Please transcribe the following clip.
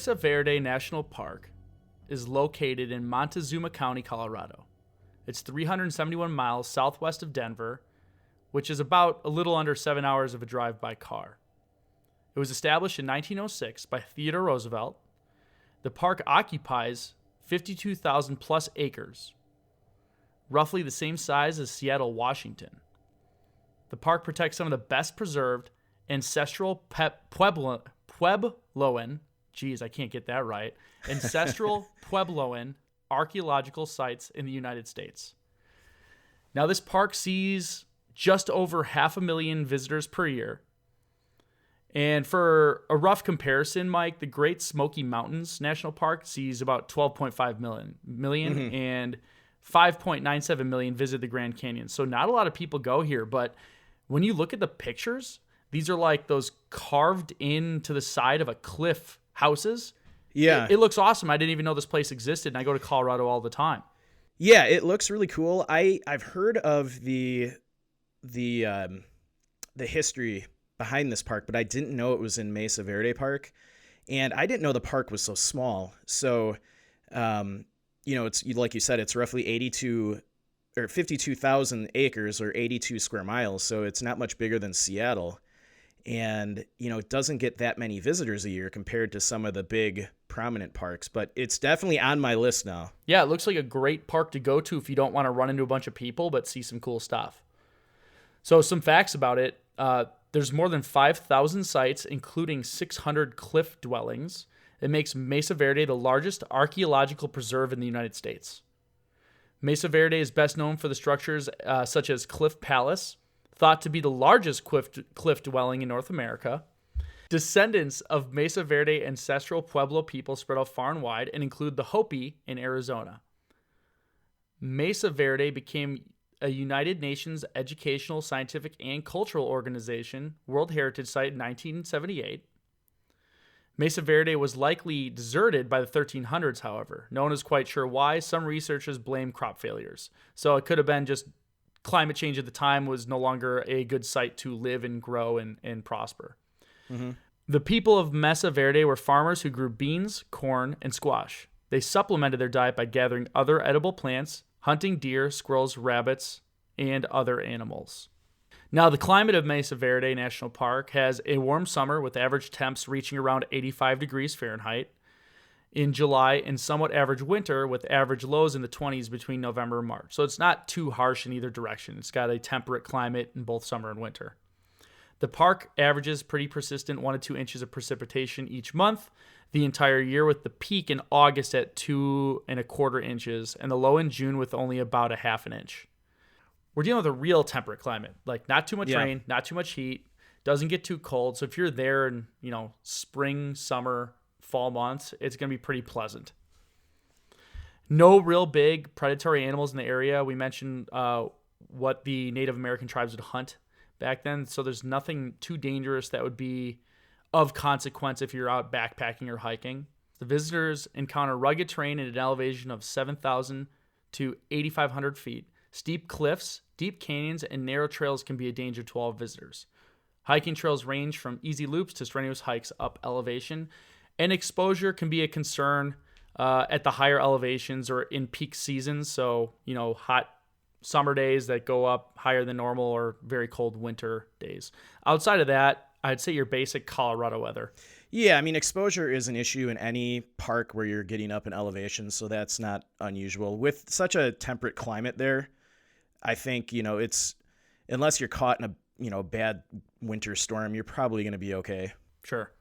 Mesa Verde National Park is located in Montezuma County, Colorado. It's 371 miles southwest of Denver, which is about a little under 7 hours of a drive by car. It was established in 1906 by Theodore Roosevelt. The park occupies 52,000 plus acres, roughly the same size as Seattle, Washington. The park protects some of the best preserved ancestral Puebloan, geez, I can't get that right, ancestral Puebloan archaeological sites in the United States. Now, this park sees just over 500,000 visitors per year. And for a rough comparison, Mike, the Great Smoky Mountains National Park sees about 12.5 million Mm-hmm. and 5.97 million visit the Grand Canyon. So not a lot of people go here, but when you look at the pictures, these are like those carved into the side of a cliff houses. Yeah. It looks awesome. I didn't even know this place existed, and I go to Colorado all the time. Yeah, it looks really cool. I've heard of the history behind this park, but I didn't know it was in Mesa Verde Park, and I didn't know the park was so small. So, it's like you said, it's roughly 52,000 acres or 82 square miles. So it's not much bigger than Seattle, and it doesn't get that many visitors a year compared to some of the big prominent parks. But it's definitely on my list now. Yeah, it looks like a great park to go to if you don't want to run into a bunch of people, but see some cool stuff. So some facts about it. There's more than 5,000 sites, including 600 cliff dwellings. It makes Mesa Verde the largest archaeological preserve in the United States. Mesa Verde is best known for the structures such as Cliff Palace, thought to be the largest cliff dwelling in North America. Descendants of Mesa Verde ancestral Pueblo people spread out far and wide and include the Hopi in Arizona. Mesa Verde became a United Nations educational, scientific, and cultural organization, World Heritage Site in 1978. Mesa Verde was likely deserted by the 1300s, however. No one is quite sure why. Some researchers blame crop failures. So it could have been just climate change at the time was no longer a good site to live and grow and prosper. Mm-hmm. The people of Mesa Verde were farmers who grew beans, corn, and squash. They supplemented their diet by gathering other edible plants, hunting deer, squirrels, rabbits, and other animals. Now, the climate of Mesa Verde National Park has a warm summer with average temps reaching around 85 degrees Fahrenheit in July, and somewhat average winter with average lows in the 20s between November and March. So it's not too harsh in either direction. It's got a temperate climate in both summer and winter. The park averages pretty persistent 1 to 2 inches of precipitation each month the entire year, with the peak in August at 2.25 inches and the low in June with only about a half an inch. We're dealing with a real temperate climate, like not too much rain, not too much heat, doesn't get too cold. So if you're there in, spring, summer, fall months, it's going to be pretty pleasant. No real big predatory animals in the area. We mentioned what the Native American tribes would hunt back then. So there's nothing too dangerous that would be of consequence if you're out backpacking or hiking. The visitors encounter rugged terrain at an elevation of 7,000 to 8,500 feet. Steep cliffs, deep canyons, and narrow trails can be a danger to all visitors. Hiking trails range from easy loops to strenuous hikes up elevation, and exposure can be a concern at the higher elevations or in peak seasons. So, hot summer days that go up higher than normal or very cold winter days. Outside of that, I'd say your basic Colorado weather. Yeah, exposure is an issue in any park where you're getting up in elevation, so that's not unusual. With such a temperate climate there, I think, it's, unless you're caught in a, bad winter storm, you're probably going to be okay. Sure.